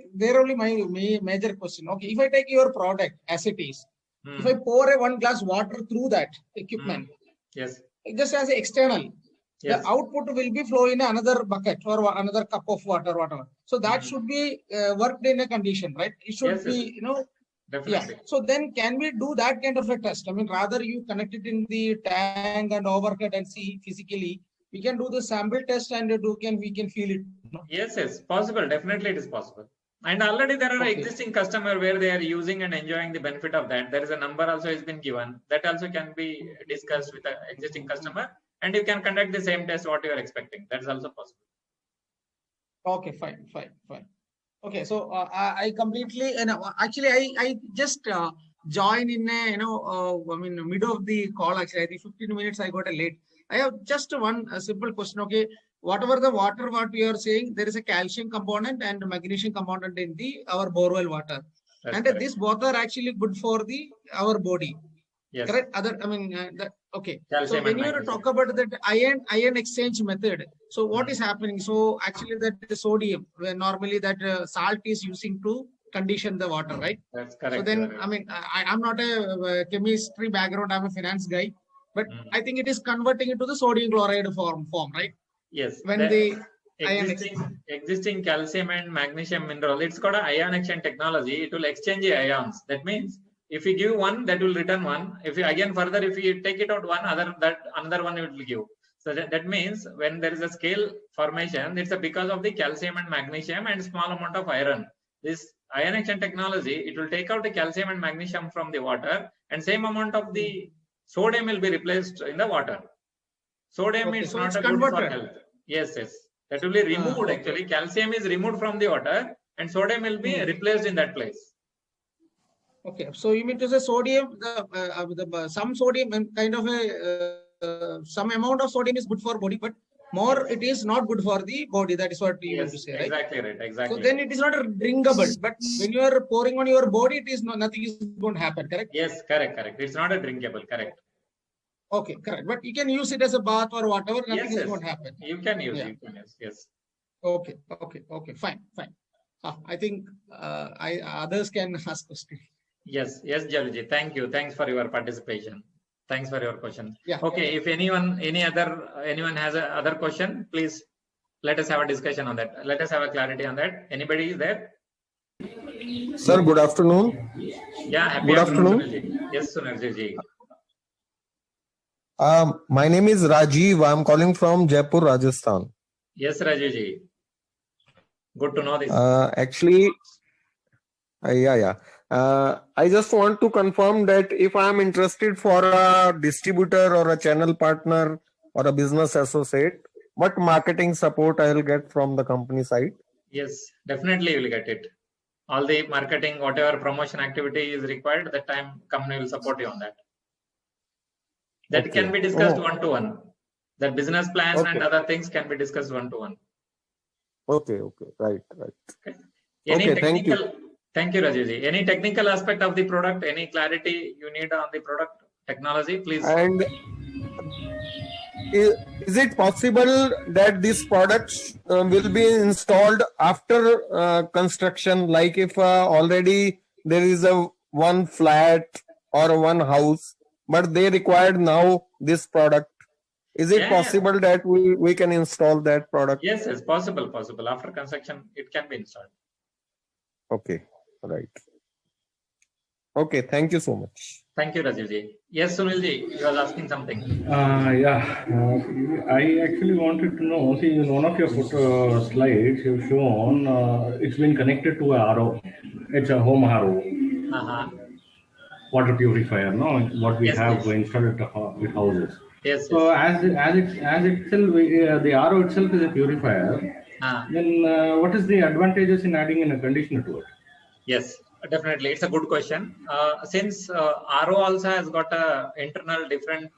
major question. Okay. If I take your product as it is, if I pour 1 glass water through that equipment, yes, just as external, Yes. the output will be flow in another bucket or another cup of water, whatever. So that Mhm. should be worked in a condition, right? It should Yes, be, yes. you know, yeah. Definitely. So then can we do that kind of a test? I mean, rather you connect it in the tank and overhead and see physically, we can do the sample test and we can feel it. No? Yes, yes, possible. Definitely it is possible. And already there are Okay. existing customer where they are using and enjoying the benefit of that. There is a number also has been given. That also can be discussed with the existing customer, and you can conduct the same test what you are expecting. That is also possible. Okay, fine. Okay, so I completely, and actually I just join in a, I mean, middle of the call. Actually, I think 15 minutes I got a late. I have just one simple question. Okay, whatever the water what we are saying, there is a calcium component and magnesium component in the our borewell water, That's and correct. these both are actually good for the our body. Yes. Correct. Okay. Calcium So when and you magnesium. talk about that ion exchange method, so what is happening? So actually that the sodium, where normally that salt is using to condition the water, right? That's correct. So then, You are I mean, I'm not a chemistry background. I'm a finance guy, but right. I think it is converting into the sodium chloride form, right? Yes. When the ion existing calcium and magnesium mineral, it's called an ion exchange technology. It will exchange the ions. That means if you give one, that will return one. If you again further, if you take it out one, another one it will give. So that means when there is a scale formation, it's because of the calcium and magnesium and small amount of iron. This ion exchange technology, it will take out the calcium and magnesium from the water, and same amount of the sodium will be replaced in the water. Sodium is so not it's a good for converted. health. Yes. That will be removed. Okay. Actually, calcium is removed from the water, and sodium will be replaced in that place. Okay, so you mean to say sodium, some sodium kind of some amount of sodium is good for body, but more it is not good for the body. That is what you mean to say, right? Exactly right. Exactly. So then it is not drinkable, but when you are pouring on your body, it is nothing is going to happen, correct? Yes, correct. It's not a drinkable, correct. Okay, correct. But you can use it as a bath or whatever, nothing is going to happen. You can use, yes. Okay, fine. I think others can ask questions. Yes, Jaluji. Thank you. Thanks for your participation. Thanks for your question. Yeah. Okay, if anyone has a other question, please let us have a discussion on that. Let us have a clarity on that. Anybody is there? Sir, good afternoon. Yeah, happy Good afternoon. Sunarji. Yes, Sunarji. My name is Rajiv. I'm calling from Jaipur, Rajasthan. Yes, Rajuji. Good to know this. Actually, I just want to confirm that if I am interested for a distributor or a channel partner or a business associate, what marketing support I will get from the company side? Yes, definitely you will get it. All the marketing, whatever promotion activity is required, that time company will support you on that. That can be discussed one-to-one. The business plans and other things can be discussed one-to-one. Okay, right. Okay, thank you. Thank you, Rajuji. Any technical aspect of the product, any clarity you need on the product technology, please. And is it possible that these products will be installed after construction? Like if already there is a one flat or one house, but they required now this product. Is it possible that we can install that product? Yes, possible. After construction, it can be installed. Okay, right. Okay, thank you so much. Thank you, Rajuji. Yes, Sunilji, you are asking something. I actually wanted to know, see, in one of your slides, you've shown it's been connected to a RO. It's a home RO. Water purifier, no? What we have installed at houses. Yes. So as itself, the RO itself is a purifier. Then what is the advantages in adding in a conditioner to it? Yes, definitely. It's a good question. Since RO also has got a internal different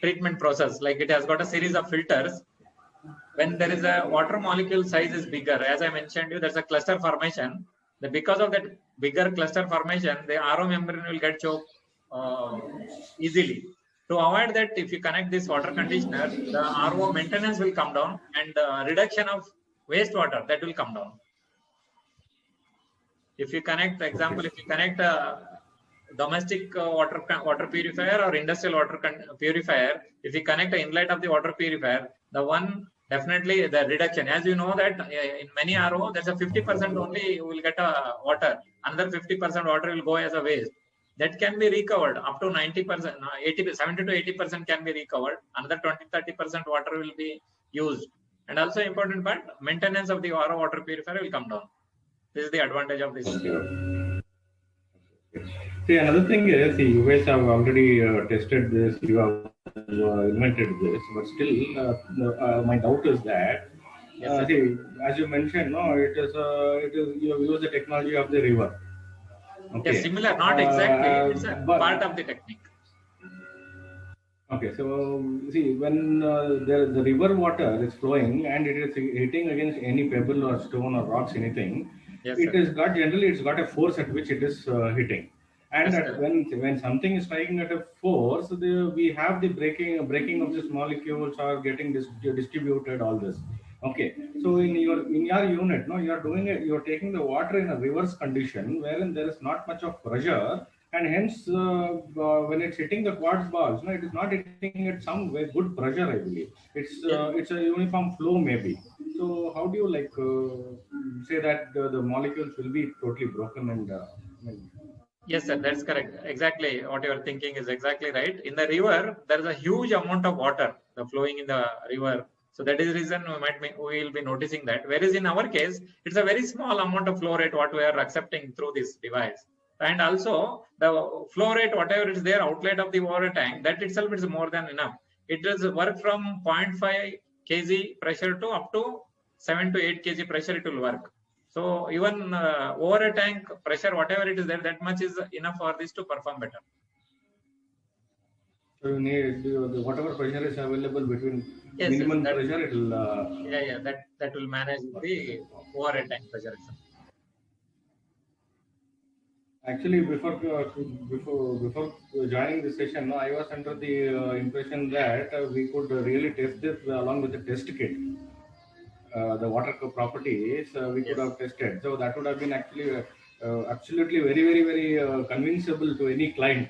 treatment process, like it has got a series of filters. When there is a water molecule size is bigger, as I mentioned you, there's a cluster formation. Because of that bigger cluster formation, the RO membrane will get choked easily. To avoid that, if you connect this water conditioner, the RO maintenance will come down and reduction of wastewater that will come down. If you connect, example, if you connect domestic water purifier or industrial water purifier, if you connect the inlet of the water purifier, the one definitely the reduction, as you know that in many RO, there's a 50% only you will get a water, another 50% water will go as a waste. That can be recovered up to 90%, 70 to 80% can be recovered. Another 20-30% water will be used. And also important part, maintenance of the RO water purifier will come down. This is the advantage of this. See, another thing is, see, you guys have already tested this, you have invented this, but still, my doubt is that, see, as you mentioned, no, it is you have used the technology of the river. Okay. Yes, similar, not exactly. It's a part of the technique. Okay, so see, when the river water is flowing and it is hitting against any pebble or stone or rocks, anything, generally it's got a force at which it is hitting. And when something is striking at a force, we have the breaking of these molecules are getting distributed, all this. Okay, so in your unit, no, you're taking the water in a reverse condition wherein there is not much of pressure, and hence when it's hitting the quartz balls, no, it is not hitting at some very good pressure, I believe. It's a uniform flow maybe. So how do you say that the molecules will be totally broken and Yes, sir, that's correct. Exactly what you are thinking is exactly right. In the river, there is a huge amount of water flowing in the river. So that is the reason we will be noticing that. Whereas in our case, it's a very small amount of flow rate what we are accepting through this device. And also the flow rate, whatever is there outlet of the water tank, that itself is more than enough. It does work from 0.5 kg pressure to up to 7 to 8 kg pressure it will work. So even over a tank pressure, whatever it is there, that much is enough for this to perform better. So you need whatever pressure is available between minimum pressure, it will. That will manage the over a tank pressure itself. Actually, before joining this session, I was under the impression that we could really test this along with the test kit. The water properties we could have tested. So that would have been actually absolutely very, very convincible to any client.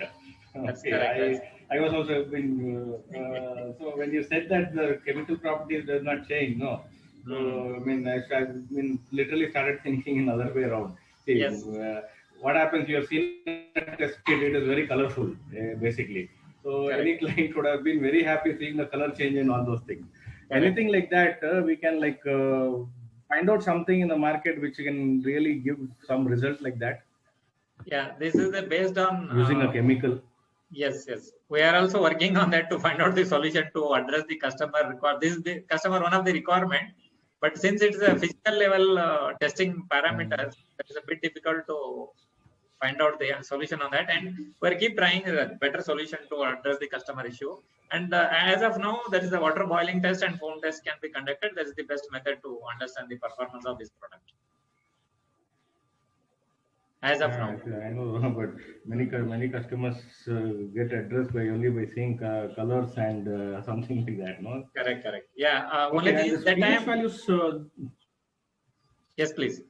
Okay. I was also been so when you said that the chemical properties does not change, no. So I literally started thinking in other way around. See, yes. What happens? You have seen a test kit; it is very colorful, basically. So any client would have been very happy seeing the color change and all those things. Anything like that, we can find out something in the market which can really give some result like that. Yeah, this is based on using a chemical. Yes. We are also working on that to find out the solution to address the customer requirement. This is the customer one of the requirement, but since it's a physical level testing parameters, that is a bit difficult to find out the solution on that, and we'll keep trying a better solution to address the customer issue. And as of now, there is a water boiling test and foam test can be conducted. That is the best method to understand the performance of this product. As of now, I know, but many customers get addressed only by seeing colors and something like that. No, correct. Yeah, only these that time. Values, yes, please.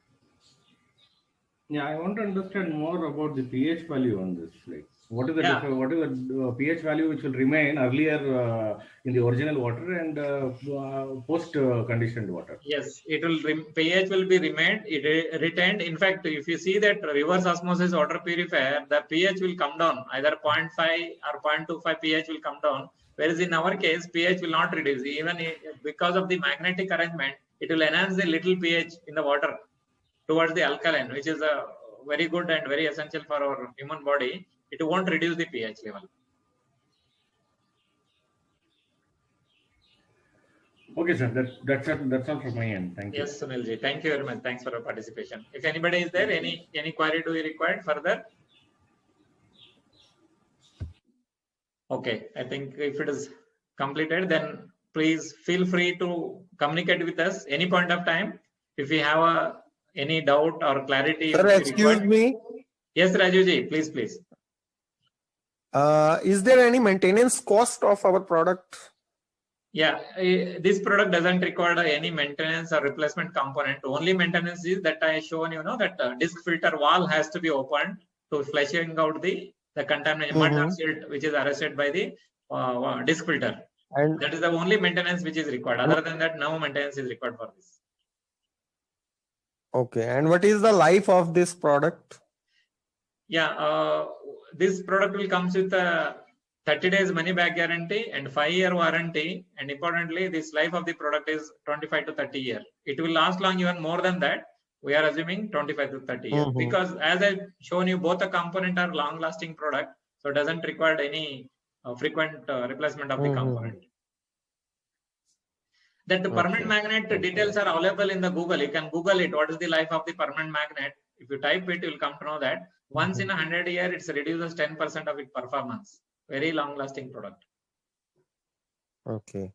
Yeah, I want to understand more about the pH value on this. Like, what is the pH value which will remain earlier in the original water and post conditioned water? Yes, it will pH will be retained. In fact, if you see that reverse osmosis water purifier, the pH will come down. Either 0.5 or 0.25 pH will come down. Whereas in our case, pH will not reduce. Even because of the magnetic arrangement, it will enhance the little pH in the water towards the alkaline, which is very good and very essential for our human body. It won't reduce the pH level. Okay, sir. That's all from my end. Thank you. Yes, Sunilji. Thank you very much. Thanks for your participation. If anybody is there, any query do you require further? Okay, I think if it is completed, then please feel free to communicate with us any point of time. If you have any doubt or clarity. Sir, excuse me. Yes, Rajuji, please. Is there any maintenance cost of our product? Yeah, this product doesn't require any maintenance or replacement component. Only maintenance is that I shown that disc filter valve has to be opened to flushing out the the contamination, mud or silt, which is arrested by the disc filter. And That is the only maintenance which is required. Other than that, no maintenance is required for this. okay, and what is the life of this product? Yeah, this product will comes with a 30 days money back guarantee and 5-year warranty. And importantly, this life of the product is 25 to 30 years. It will last long even more than that. We are assuming 25 to 30 years because as I've shown you, both the component are long lasting product. So it doesn't require any frequent replacement of the component. That the permanent magnet details are available in the Google. You can Google it. What is the life of the permanent magnet? If you type it, you will come to know that once in 100 years, it reduces 10% of its performance. Very long lasting product. Okay.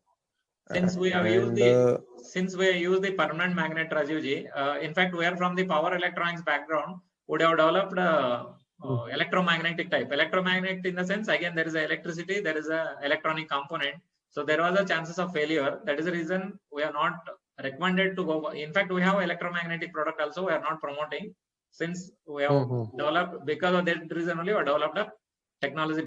Since we have used the permanent magnet, Rajivji, in fact, we are from the power electronics background, would have developed electromagnetic type. Electromagnetic in the sense, again, there is a electricity, there is a electronic component. So there was a chances of failure. That is the reason we are not recommended to go. In fact, we have electromagnetic product also. We are not promoting since we have developed, because of that reason only we have developed a technology.